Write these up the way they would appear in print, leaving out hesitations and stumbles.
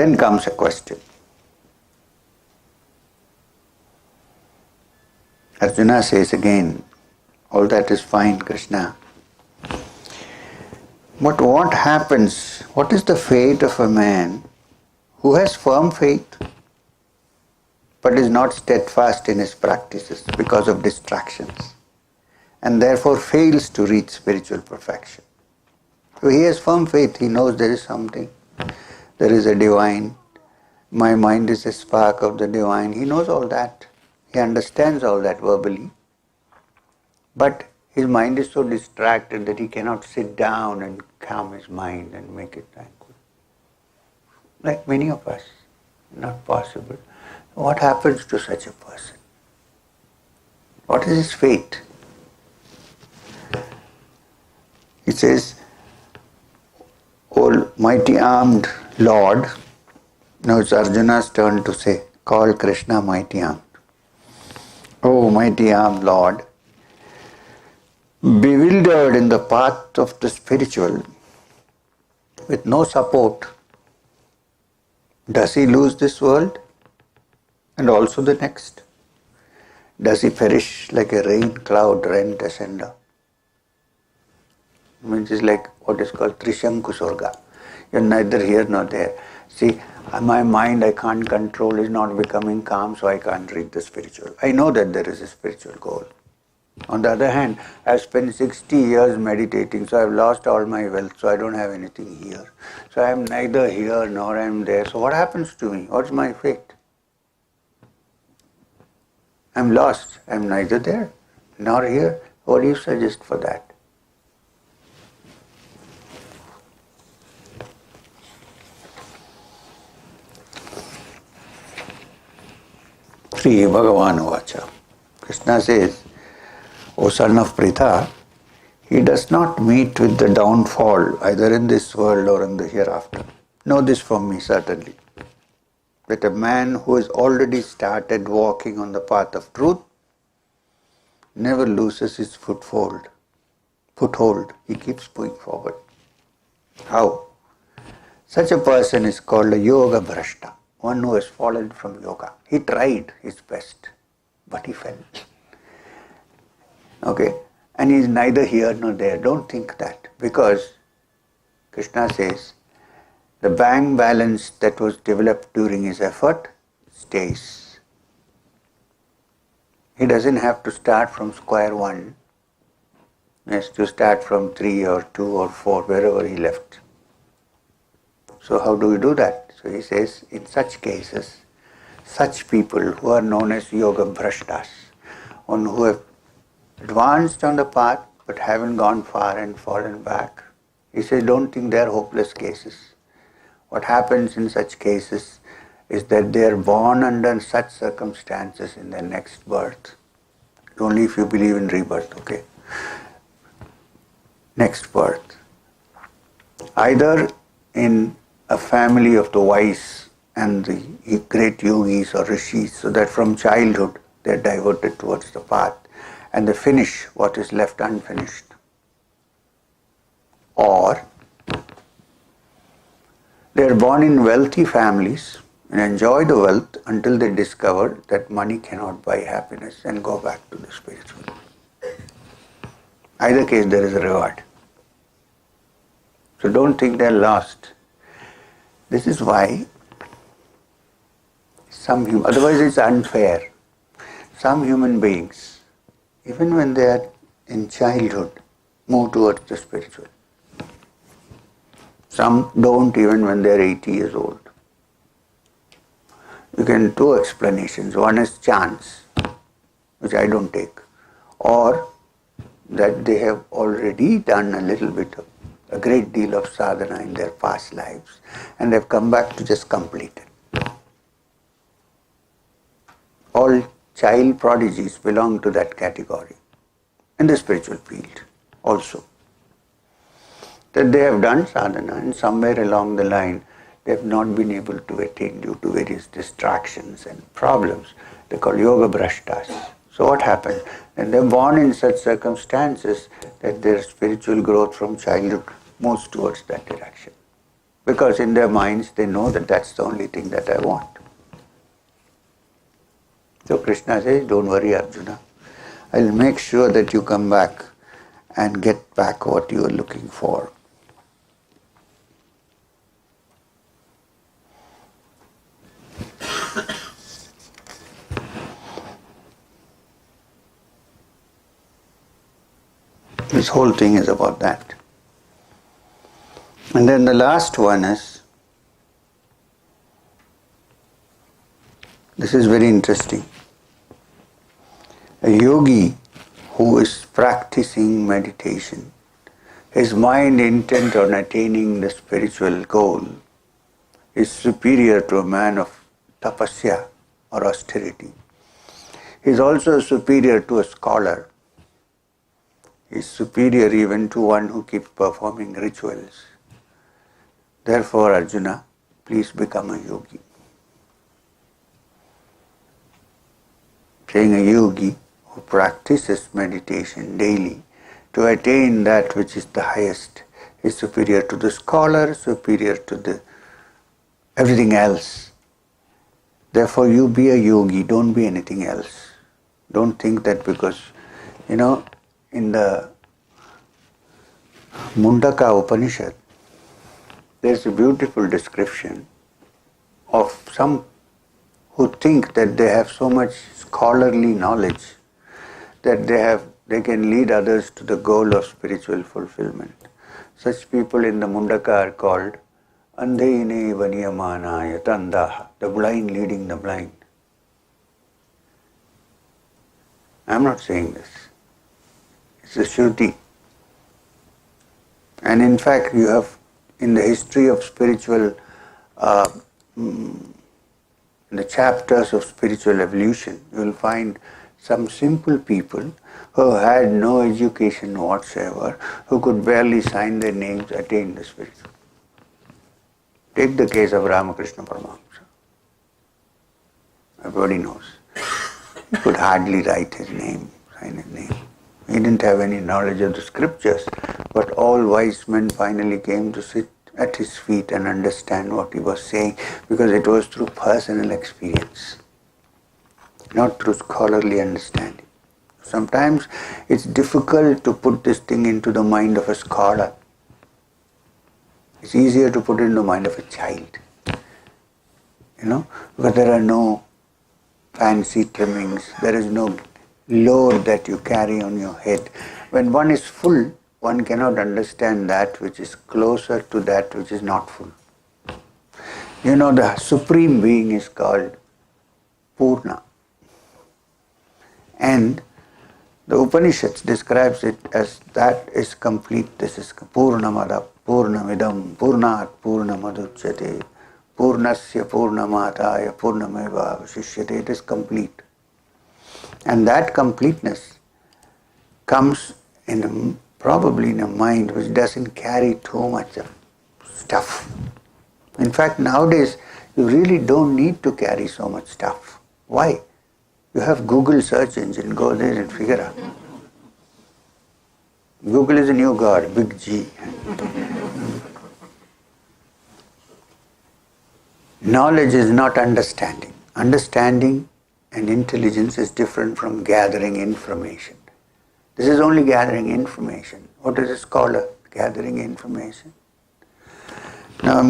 Then comes a question. Arjuna says again, all that is fine, Krishna. But what happens, what is the fate of a man who has firm faith but is not steadfast in his practices because of distractions and therefore fails to reach spiritual perfection? So he has firm faith, he knows there is something, there is a divine, my mind is a spark of the divine, he knows all that, he understands all that verbally, but his mind is so distracted that he cannot sit down and calm his mind and make it tranquil. Like many of us, not possible. What happens to such a person? What is his fate? He says, O mighty armed Lord, now it's Arjuna's turn to say, call Krishna mighty armed. O mighty armed Lord, bewildered in the path of the spiritual, with no support, does he lose this world and also the next? Does he perish like a rain cloud rent asunder? Means it's like what is called Trishanku Sorga. You're neither here nor there. See, my mind I can't control, is not becoming calm, so I can't reach the spiritual. I know that there is a spiritual goal. On the other hand, I've spent 60 years meditating, so I've lost all my wealth, so I don't have anything here. So I'm neither here nor I'm there. So what happens to me? What's my fate? I'm lost. I'm neither there nor here. What do you suggest for that? Sri Bhagavan Vacha. Krishna says, O son of Pritha, he does not meet with the downfall either in this world or in the hereafter. Know this from me certainly, that a man who has already started walking on the path of truth never loses his foothold. He keeps going forward. How? Such a person is called a yoga brashta, one who has fallen from yoga. He tried his best, but he fell. Okay? And he is neither here nor there. Don't think that. Because Krishna says, the bank balance that was developed during his effort stays. He doesn't have to start from square one. He has to start from 3 or 2 or 4, wherever he left. So how do we do that? So he says, in such cases, such people who are known as yoga brashtas, one who have advanced on the path but haven't gone far and fallen back, he says, don't think they are hopeless cases. What happens in such cases is that they are born under such circumstances in their next birth. Only if you believe in rebirth, okay? Next birth. Either in a family of the wise and the great yogis or rishis, so that from childhood they are diverted towards the path and they finish what is left unfinished. Or they are born in wealthy families and enjoy the wealth until they discover that money cannot buy happiness and go back to the spiritual. Either case there is a reward. So don't think they are lost. This is why otherwise it's unfair. Some human beings, even when they are in childhood, move towards the spiritual. Some don't even when they are 80 years old. You can two explanations. One is chance, which I don't take, or that they have already done a great deal of sadhana in their past lives and they've come back to just complete it. All child prodigies belong to that category in the spiritual field also. That they have done sadhana and somewhere along the line they have not been able to attain due to various distractions and problems. They call yoga brashtas. So what happened? And they are born in such circumstances that their spiritual growth from childhood moves towards that direction. Because in their minds they know that that's the only thing that I want. So Krishna says, don't worry Arjuna, I'll make sure that you come back and get back what you are looking for. This whole thing is about that. And then the last one is, this is very interesting. A yogi who is practicing meditation, his mind intent on attaining the spiritual goal, is superior to a man of tapasya or austerity. He is also superior to a scholar. He is superior even to one who keeps performing rituals. Therefore, Arjuna, please become a yogi. Saying a yogi who practices meditation daily to attain that which is the highest is superior to the scholar, superior to the everything else. Therefore, you be a yogi, don't be anything else. Don't think that because, in the Mundaka Upanishad, there's a beautiful description of some who think that they have so much scholarly knowledge that they can lead others to the goal of spiritual fulfillment. Such people in the Mundaka are called Andheine Vanyamanaya Tandaha, the blind leading the blind. I'm not saying this. It's a Shruti. And in fact, you have in the history of spiritual, in the chapters of spiritual evolution, you will find some simple people who had no education whatsoever, who could barely sign their names, attain the spiritual. Take the case of Ramakrishna Paramahamsa. Everybody knows. He could hardly write his name, sign his name. He didn't have any knowledge of the scriptures, but all wise men finally came to sit at his feet and understand what he was saying, because it was through personal experience, not through scholarly understanding. Sometimes it's difficult to put this thing into the mind of a scholar. It's easier to put it in the mind of a child, because there are no fancy trimmings, there is no load that you carry on your head. When one is full, one cannot understand that which is closer to that which is not full. The Supreme Being is called Purna. And the Upanishads describes it as that is complete. This is Purnamada, Purnamidam, Purnat, Purnamaduchyate, Purnasya, Purnamataya, Purnameva Vashishyate. It is complete. And that completeness comes probably in a mind which doesn't carry too much of stuff. In fact, nowadays, you really don't need to carry so much stuff. Why? You have Google search engine, go there and figure out. Google is a new god, big G. Knowledge is not understanding. Understanding and intelligence is different from gathering information. This is only gathering information. What is a scholar? Gathering information. Now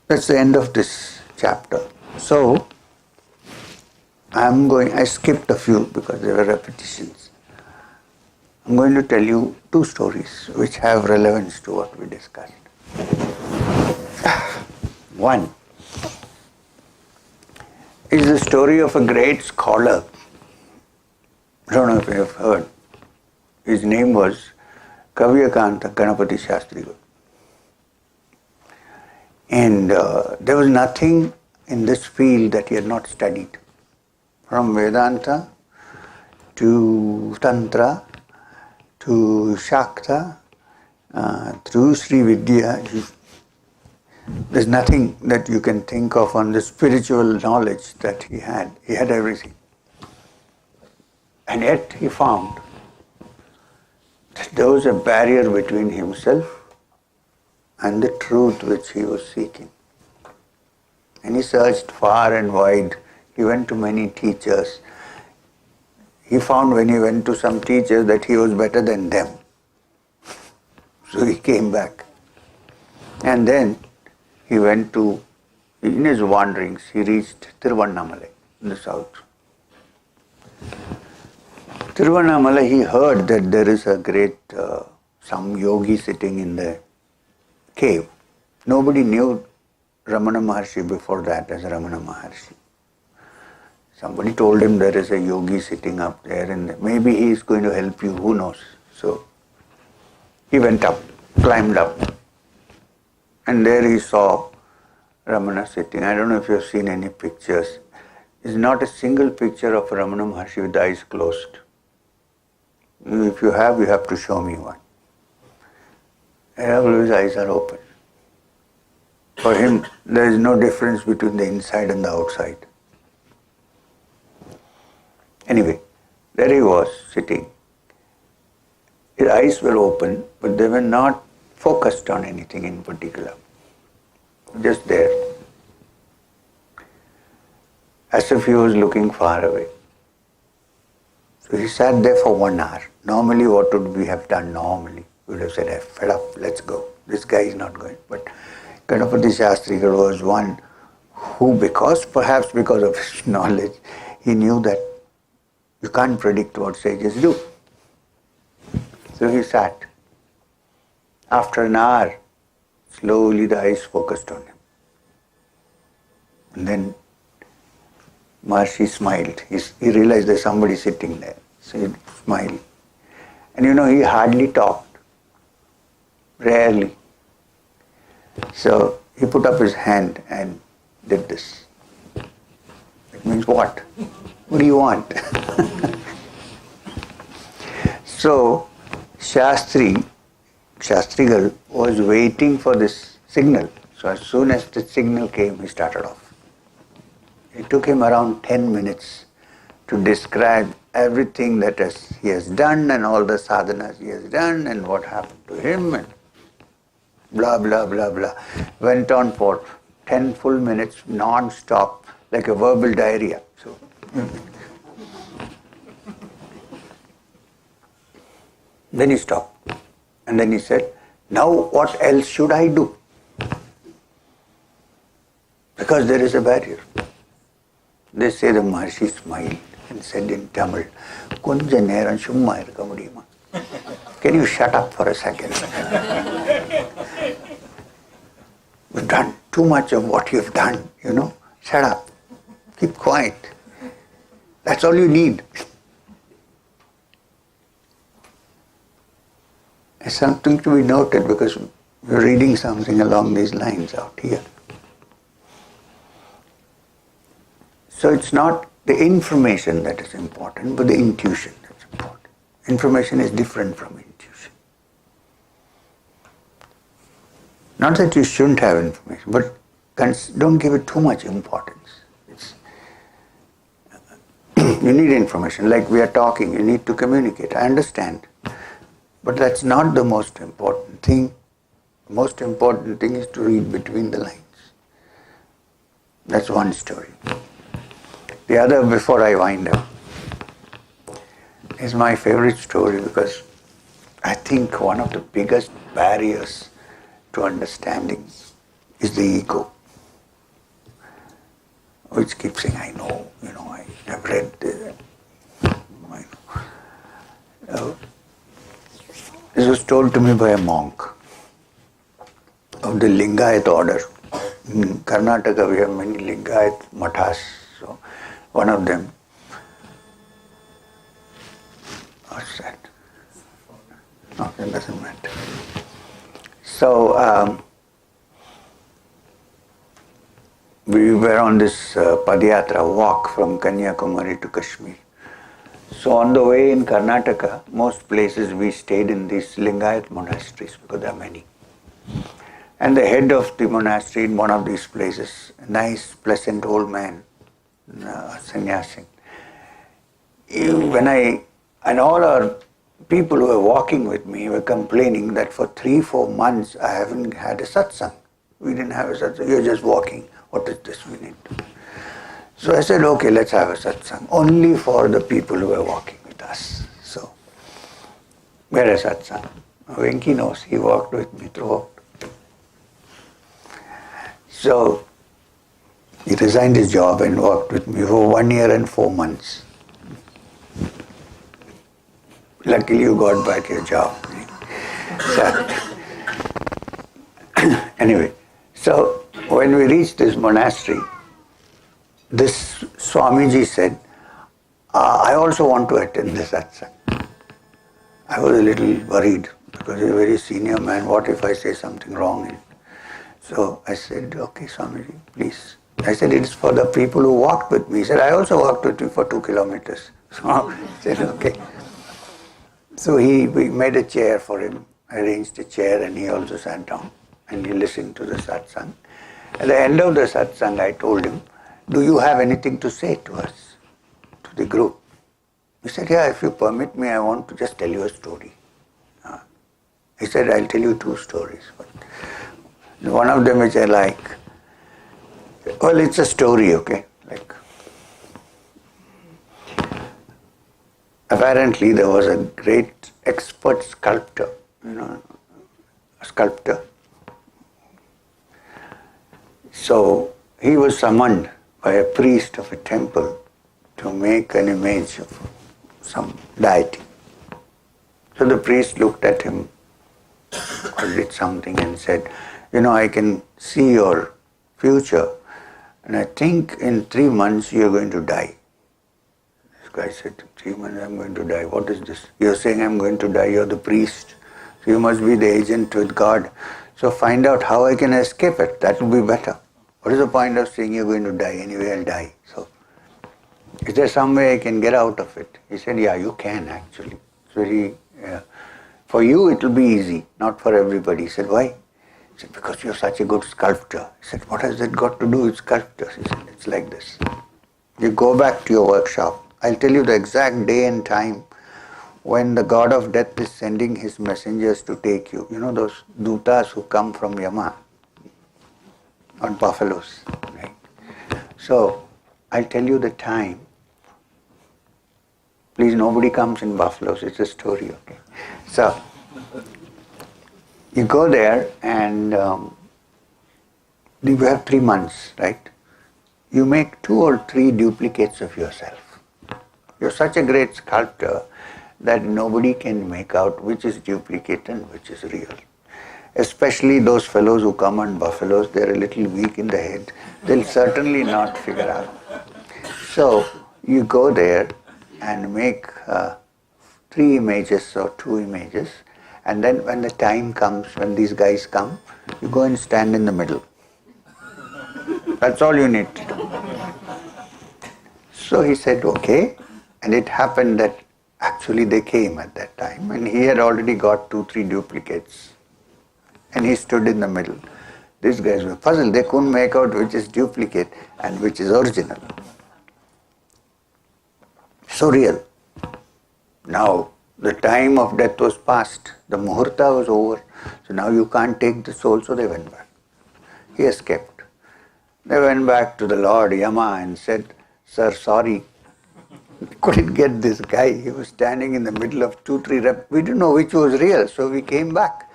that's the end of this chapter. So, I skipped a few because there were repetitions. I'm going to tell you two stories which have relevance to what we discussed. One is the story of a great scholar. I don't know if you have heard. His name was Kuryakin Takanawa. And there was nothing in this field that he had not studied. From Vedanta to Tantra to Shakta, through Sri Vidya, there's nothing that you can think of on the spiritual knowledge that he had. He had everything. And yet he found that there was a barrier between himself and the truth which he was seeking. And he searched far and wide. He went to many teachers. He found when he went to some teachers that he was better than them. So he came back. And then he went to, in his wanderings, he reached Thiruvananthapuram in the south. Thiruvananthapuram, he heard that there is a great, some yogi sitting in the cave. Nobody knew Ramana Maharshi before that as Ramana Maharshi. Somebody told him there is a yogi sitting up there and maybe he is going to help you, who knows. So he went up, climbed up, and there he saw Ramana sitting. I don't know if you have seen any pictures. There's not a single picture of Ramana Maharshi with the eyes closed. If you have to show me one. And all his eyes are open. For him, there is no difference between the inside and the outside. Anyway, there he was sitting. His eyes were open, but they were not focused on anything in particular. Just there. As if he was looking far away. So he sat there for 1 hour. Normally, what would we have done normally? We would have said, "I'm fed up, let's go. This guy is not going." But Ganapati Shastrigal was one who, perhaps because of his knowledge, he knew that you can't predict what sages do. So he sat. After an hour, slowly the eyes focused on him. And then Maharshi smiled. He realized there's somebody sitting there. So he smiled. And he hardly talked. Rarely. So he put up his hand and did this. It means what? What do you want? So Shastrigal was waiting for this signal. So as soon as the signal came, he started off. It took him around 10 minutes to describe everything that he has done and all the sadhanas he has done and what happened to him and blah, blah, blah, blah. Went on for 10 full minutes non-stop like a verbal diarrhea. So, then he stopped. And then he said, "Now what else should I do?" Because there is a barrier. They say the Maharshi smiled and said in Tamil, "Konja neram summa irukka mudiyuma." Can you shut up for a second? You've done too much of what you've done, Shut up. Keep quiet. That's all you need. It's something to be noted because we're reading something along these lines out here. So it's not the information that is important, but the intuition that's important. Information is different from intuition. Not that you shouldn't have information, but don't give it too much importance. You need information. Like we are talking, you need to communicate. I understand. But that's not the most important thing. The most important thing is to read between the lines. That's one story. The other, before I wind up, is my favorite story because I think one of the biggest barriers to understanding is the ego, which keeps saying, I know, I have read this. This was told to me by a monk of the Lingayat order. In Karnataka we have many Lingayat mathas. So one of them, what's that? No, it doesn't matter. So we were on this Padayatra Walk from Kanyakumari to Kashmir. So on the way in Karnataka, most places we stayed in these Lingayat monasteries because there are many. And the head of the monastery in one of these places, a nice, pleasant old man, sannyasi. And all our people who were walking with me were complaining that for 3-4 months I haven't had a satsang. We didn't have a satsang. You're just walking. What is this we need to do? So I said, okay, let's have a satsang. Only for the people who are walking with us. So, where is satsang? Venki knows. He walked with me throughout. So, he resigned his job and worked with me for 1 year and 4 months. Luckily you got back your job. So, anyway, so when we reached this monastery, this Swamiji said, I also want to attend the satsang. I was a little worried because he's a very senior man. What if I say something wrong? So I said, okay, Swamiji, please. I said, it's for the people who walked with me. He said, I also walked with you for 2 kilometers. So I said, okay. So we made a chair for him, arranged a chair, and he also sat down and he listened to the satsang. At the end of the satsang, I told him, do you have anything to say to us, to the group? He said, yeah, if you permit me, I want to just tell you a story. He said, I'll tell you 2 stories. But one of them which I like, well, it's a story, okay? Like, apparently there was a great expert sculptor, a sculptor. So he was summoned by a priest of a temple to make an image of some deity. So the priest looked at him or did something and said, I can see your future and I think in 3 months you're going to die. This guy said, 3 months I'm going to die. What is this? You're saying I'm going to die. You're the priest. So you must be the agent with God. So find out how I can escape it. That will be better. What is the point of saying you're going to die? Anyway, I'll die. So is there some way I can get out of it? He said, yeah, you can actually. It's very, for you it will be easy, not for everybody. He said, why? He said, because you're such a good sculptor. He said, what has that got to do with sculptors? He said, it's like this. You go back to your workshop. I'll tell you the exact day and time when the god of death is sending his messengers to take you. You know those dutas who come from Yama on buffaloes, right? So I'll tell you the time. Please, nobody comes in buffaloes. It's a story, okay? So you go there and you have 3 months, right? You make 2 or 3 duplicates of yourself. You're such a great sculptor that nobody can make out which is duplicate and which is real. Especially those fellows who come on buffaloes, they're a little weak in the head. They'll certainly not figure out. So you go there and make 3 images or 2 images, and then when the time comes, when these guys come, you go and stand in the middle. That's all you need to do. So he said, okay, and it happened that actually they came at that time, and he had already got 2-3 duplicates. And he stood in the middle. These guys were puzzled. They couldn't make out which is duplicate and which is original. So real. Now, the time of death was past. The muhurta was over. So now you can't take the soul, so they went back. He escaped. They went back to the Lord Yama and said, sir, sorry. We couldn't get this guy. He was standing in the middle of 2-3 reps. We didn't know which was real, so we came back.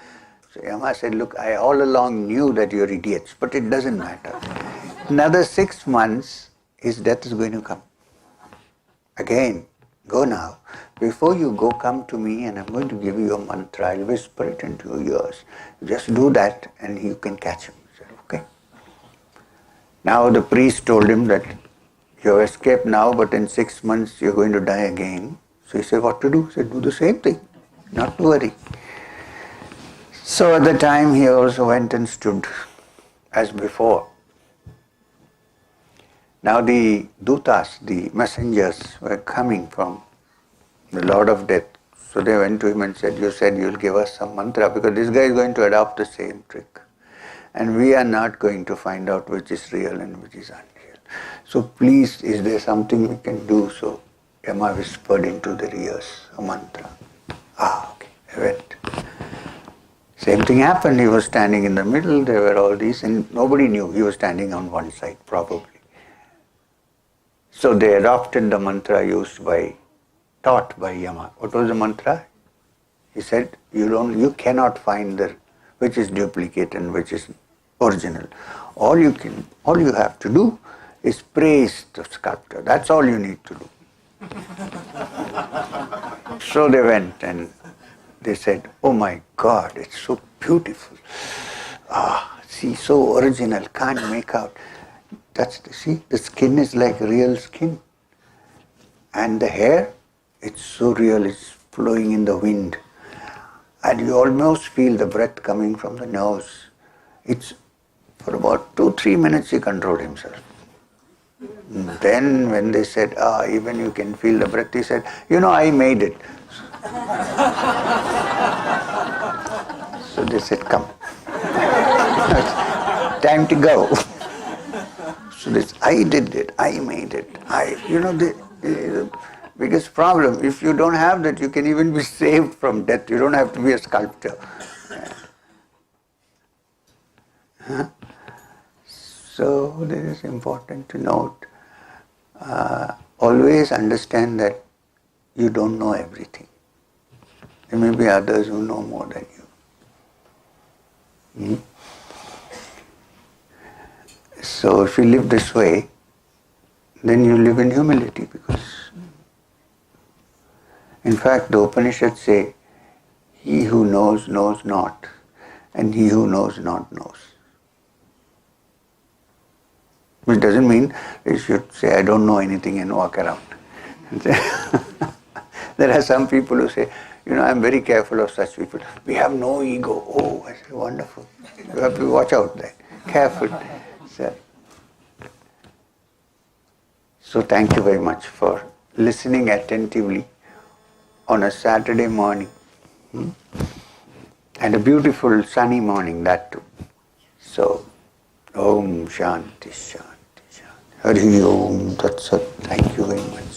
So Yama said, look, I all along knew that you're idiots, but it doesn't matter. Another 6 months, his death is going to come. Again, go now. Before you go, come to me and I'm going to give you a mantra. I'll whisper it into your ears. Just do that and you can catch him. He said, okay. Now the priest told him that you have escaped now, but in 6 months you're going to die again. So he said, what to do? He said, do the same thing. Not to worry. So at the time he also went and stood as before. Now the dutas, the messengers, were coming from the Lord of Death. So they went to him and said, you said you'll give us some mantra because this guy is going to adopt the same trick. And we are not going to find out which is real and which is unreal. So please, is there something we can do? So Yama whispered into their ears a mantra. Same thing happened. He was standing in the middle, there were all these, and nobody knew he was standing on one side, probably. So they adopted the mantra taught by Yama. What was the mantra? He said, you cannot find which is duplicate and which is original. All you have to do is praise the sculptor. That's all you need to do. So they went and they said, oh my God, it's so beautiful. See, so original, can't make out. See, the skin is like real skin. And the hair, it's so real, it's flowing in the wind. And you almost feel the breath coming from the nose. For about 2-3 minutes he controlled himself. Then when they said, even you can feel the breath, he said, I made it. So they said, come. Time to go. So this, I did it, I made it. The biggest problem, if you don't have that, you can even be saved from death. You don't have to be a sculptor. So this is important to note. Always understand that you don't know everything. There may be others who know more than you. So if you live this way, then you live in humility, because in fact the Upanishads say, he who knows, knows not, and he who knows not knows. Which doesn't mean you should say, I don't know anything and walk around. There are some people who say, I'm very careful of such people. We have no ego. Oh, I say, wonderful. You have to watch out there. Careful. So thank you very much for listening attentively on a Saturday morning. And a beautiful sunny morning, that too. So, Om Shanti Shanti Shanti. Hari Om Tat Sat. Thank you very much.